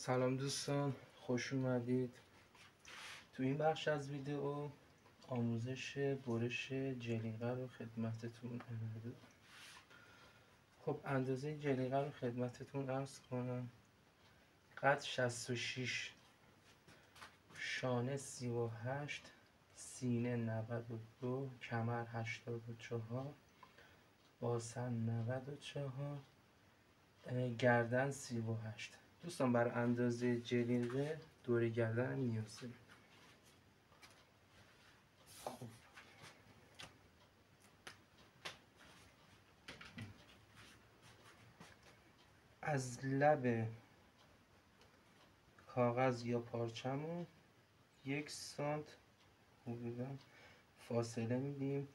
سلام دوستان، خوش اومدید. تو این بخش از ویدیو آموزش برش جلیقه رو خدمتتون خب اندازه جلیقه رو خدمتتون عرض کنم. قد 66، شانه 38، سینه 92، کمر 84، باسن 94، گردن 38. دوستان برای اندازه جلیقه دور گردن نیاز داریم. خب از لب کاغذ یا پارچمون 1 سانت حدودا فاصله میدیم.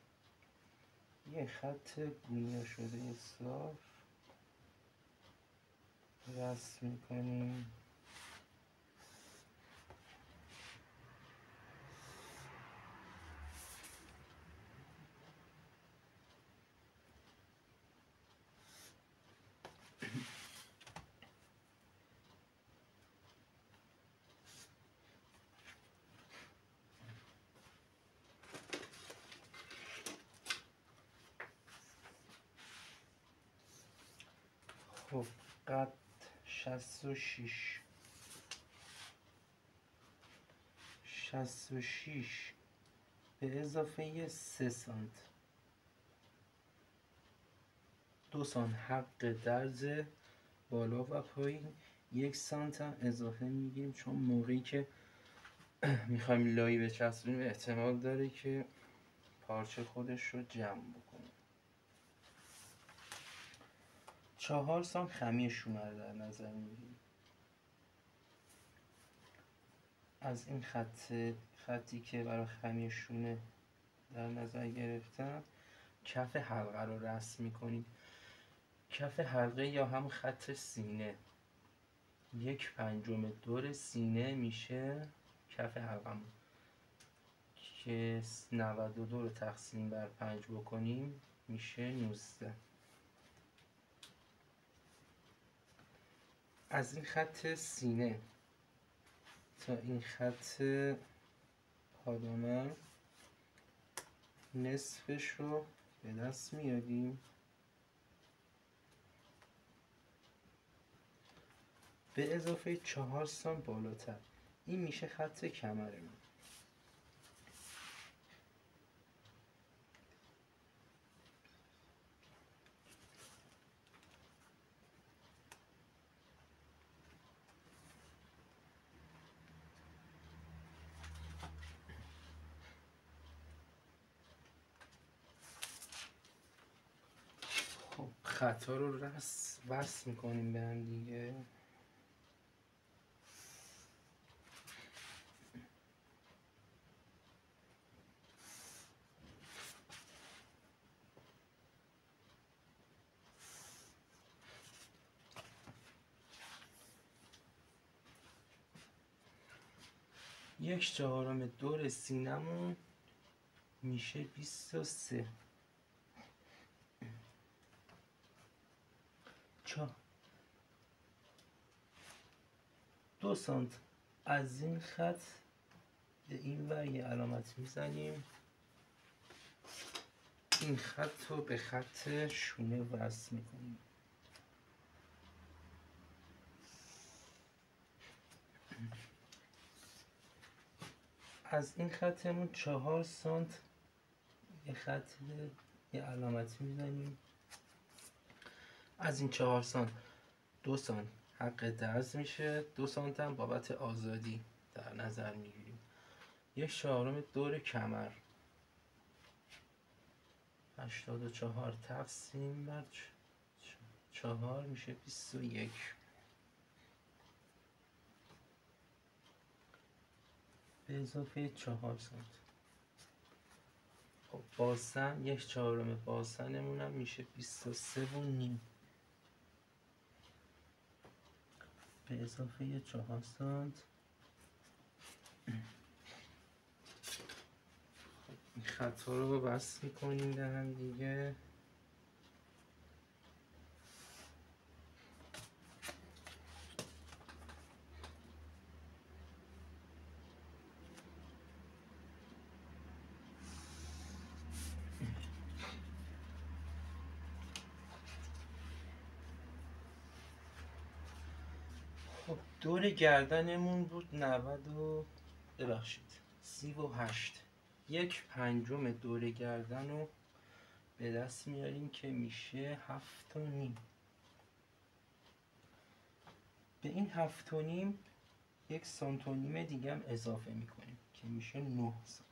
یه خط گونه شده صاف رسم میکنیم. خب قد 66 به اضافه 3 سانت 2 سانت حق درز بالا و پایین، 1 سانت هم اضافه میگیریم چون موقعی که میخوایم لایی بچسبونیم احتمال داره که پارچه خودش رو جمع بکنه. 4 سانت خمی شونه رو در نظر میگیریم. از این خطی که برای خمی شونه در نظر گرفتم کف حلقه رو رسم میکنیم. کف حلقه یا هم خط سینه 1/5 دور سینه میشه کف حلقمون که 92 رو تقسیم بر 5 بکنیم میشه 19. از این خط سینه تا این خط پادامه نصفش رو به دست میاریم، به اضافه 4 سانت بالاتر. این میشه خط کمرمون. خب خطا رو وصل میکنیم به هم دیگه. یک چهارم دور سینمون میشه 23. 2 سانت از این خط به این ور یه علامت میزنیم. این خط رو به خط شونه وصل میکنیم. از این خطمون 4 سانت یه علامتی میزنیم. از این 4 سانت 2 سانت حق درز میشه، 2 سانت هم بابت آزادی در نظر میگیریم. 1/4 دور کمر 84 تقسیم بر 4 میشه 21. به اضافه 4 سانت. خب باسن 1/4 باسنمون هم میشه 23.5. به اضافه 4 سانت. این خطا رو وصل میکنیم به هم دیگه. خب دور گردنمون بود 38. 1/5 دور گردن رو به دست میاریم که میشه 7.5. به این 7.5 1 سانت و نیم دیگه هم اضافه میکنیم که میشه 9 سانت.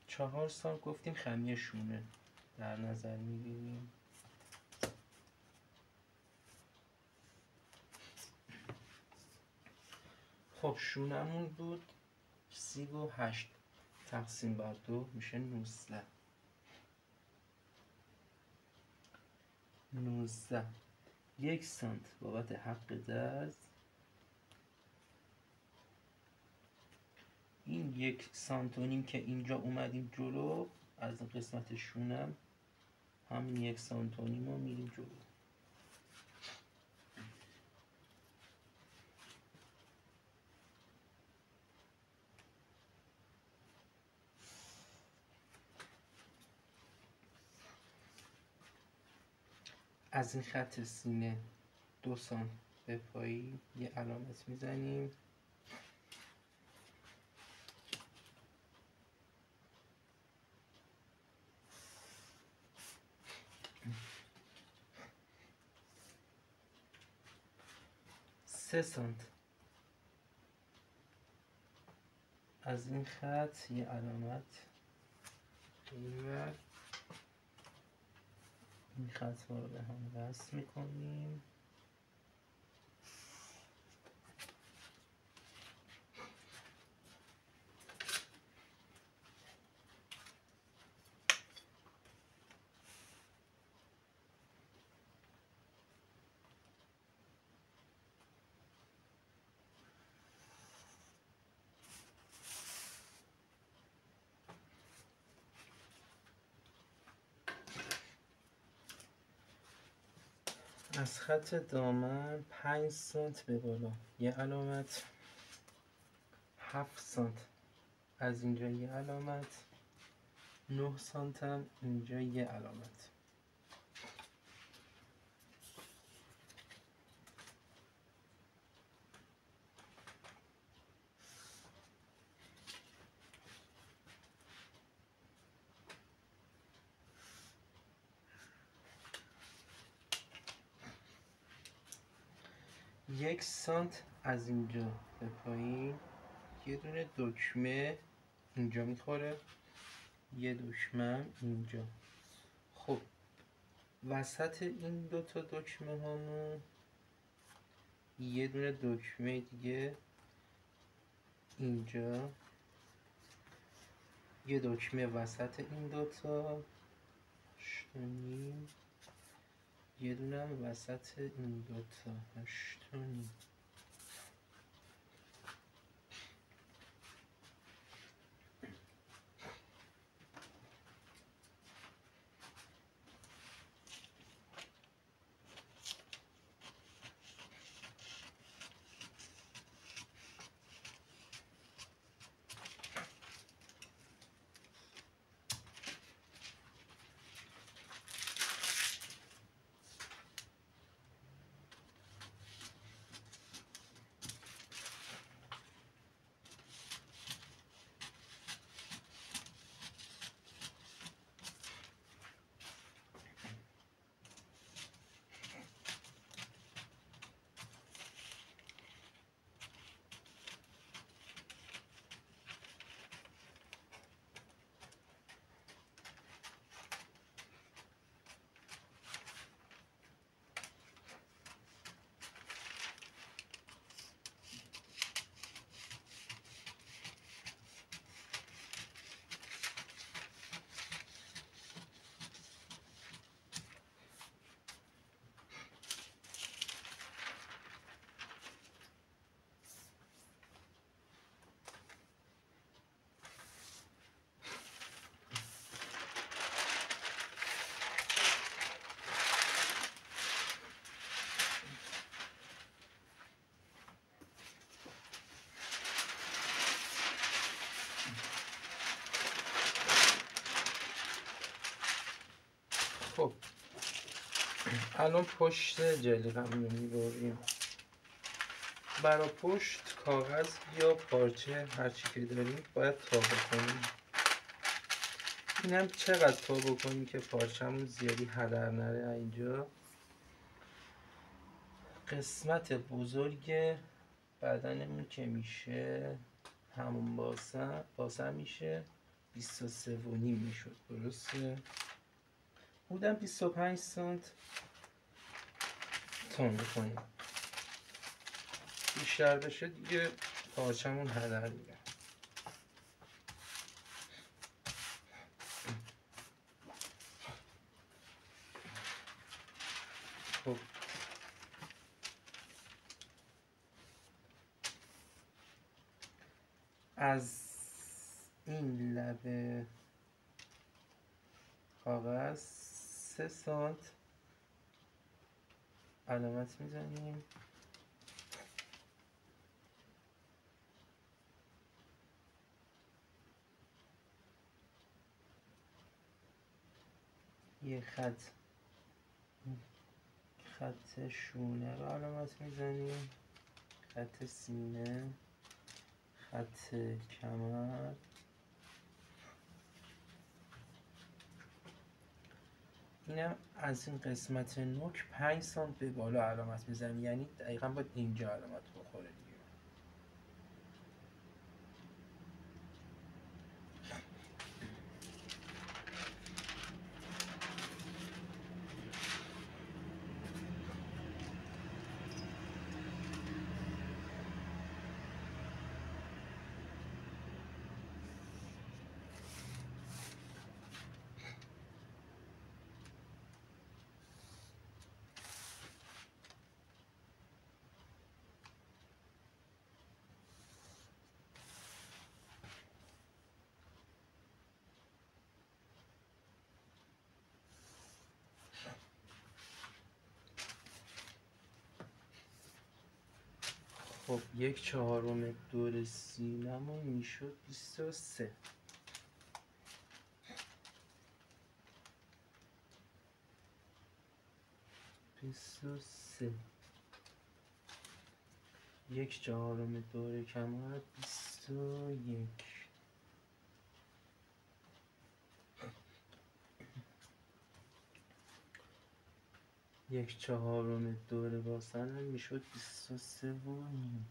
4 سانت گفتیم خمی شونه در نظر میگیریم. خب شونمون بود 38 تقسیم بر 2 میشه 19. 1 سانت بابت حق درز. این 1 سانت و نیم که اینجا اومدیم جلو از قسمت شونم، همین 1 سانت و نیم رو میریم جلو. از این خط سینه 2 سانت به پایی یه علامت میزنیم. سه سانت از این خط یه علامت اینور، این خط رو به هم وصل میکنیم. از خط دامن 5 سانت به بالا یه علامت، 7 سانت از اینجا یه علامت، 9 سانت هم اینجا یه علامت. یک سانت از اینجا به پایین یه دونه دکمه اینجا میخوره، یه دکمه اینجا. خب وسط این دوتا دکمه هامون یه دونه دکمه دیگه اینجا، یه دکمه وسط این دوتا 8.5، یه دونه وسط این دوتا 8.5. خب الان پشت جلیقه‌مون رو میبریم. برای پشت کاغذ یا پارچه هرچی که داریم باید تا بکنیم. اینم چقدر تا بکنیم که پارچه‌مون زیادی هدر نره. اینجا قسمت بزرگ بدنمون که میشه همون باسه میشه 23.5 میشد، درسته؟ بودم 25 سانت تون بکنیم. بیشتر بشه دیگه پارچمون هدر میره. خب از این لبه کاغذ 3 سانت علامت میزنیم. یه خط شونه رو علامت میزنیم، خط سینه، خط کمر، اینم از این قسمت نوک 5 سانت به بالا علامت میزنیم، یعنی دقیقا باید اینجا علامت بخوره دیگه. خب 1/4 دور سینمون میشد 23. یک چهارم دور کمر 21. یک چهارم دور باسن میشد 23.5.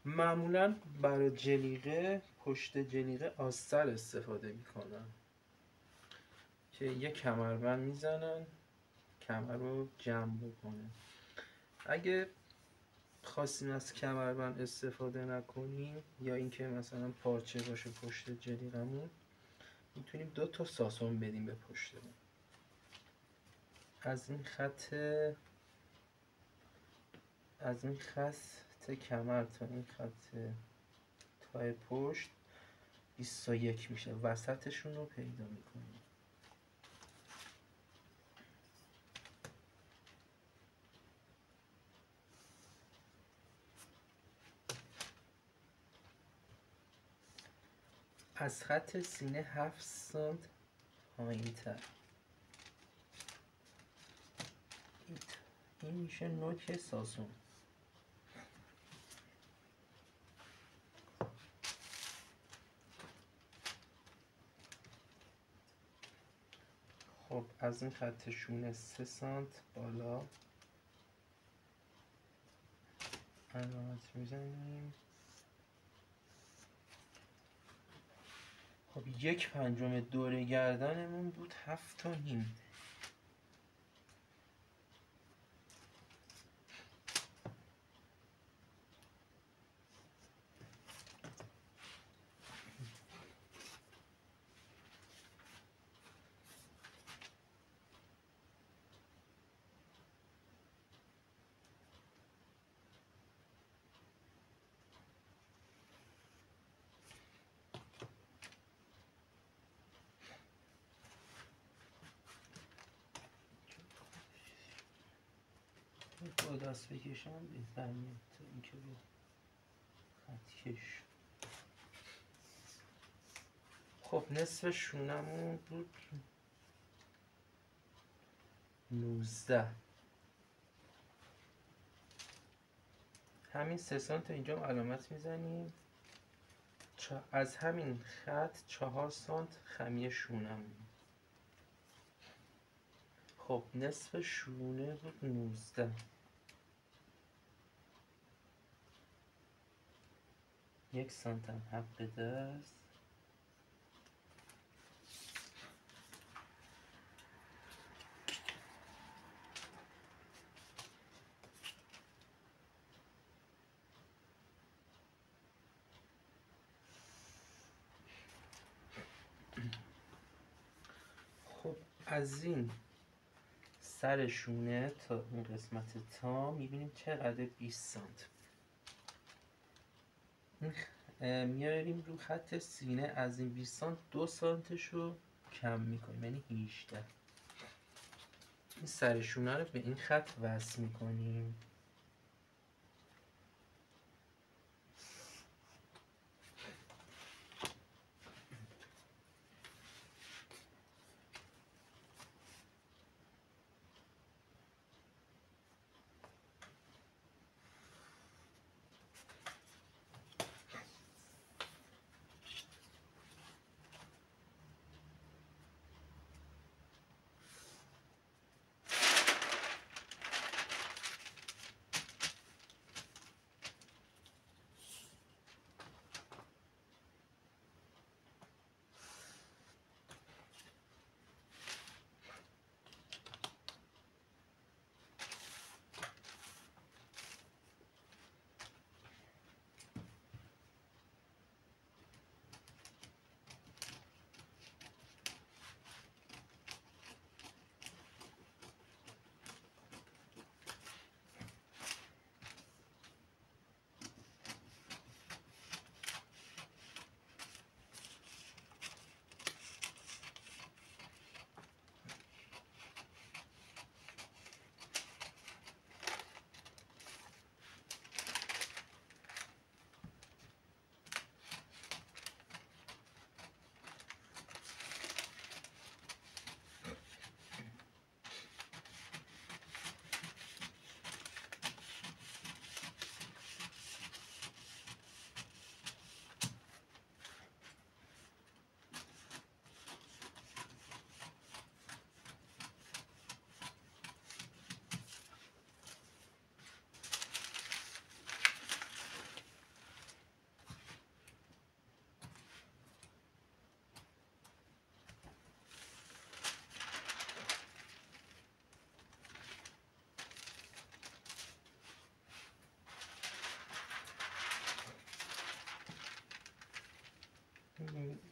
معمولا برای جلیقه پشت جلیقه آستر استفاده میکنن که یه کمربند میزنن کمر رو جمع بکنه. اگه خواستیم از کمربند استفاده نکنیم یا اینکه مثلا پارچه باشه پشت جلیقمون، میتونیم 2 تا ساسون بدیم به پشتمون. از این خط کمر تا این خط تای پشت 21 میشه. وسطشون رو پیدا میکنیم. از خط سینه 7 سانت پایین تر. این میشه نوک ساسون. خب از این خط شونه 3 سانت بالا علامت میزنیم. خب 1/5 دور گردنمون بود 7.5. با دست بکشم بهتر میاد تا اینکه با خط کش. خب نصف شونمون بود 19. همین 3 سانت اینجا علامت میزنیم. از همین خط 4 سانت خمی شونمون. خب نصف شونه بود 19. 1 سانت هم حق دست. خب از این سر شونه تا این قسمت تا میبینیم چقدر 20 سانت. میاریم رو خط سینه، از این 20 سانت 2 سانتش رو کم میکنیم، یعنی 18. این سر شونه رو به این خط وصل میکنیم.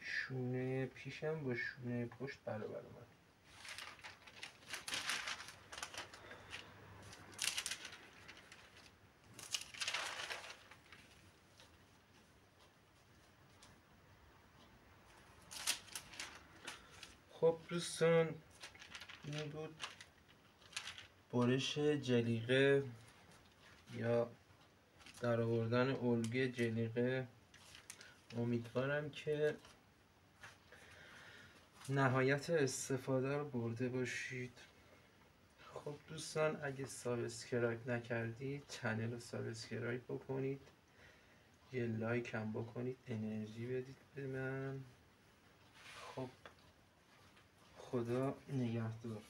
شونه پیشم با شونه پشت برابر اومد. خب دوستان، این بود برش جلیقه یا در آوردن الگوی جلیقه. امیدوارم که نهایت استفاده رو برده باشید. خب دوستان، اگه سابسکرایب نکردید چنل رو سابسکرایب بکنید، یه لایک هم بکنید، انرژی بدید به من. خب خدا نگهدار.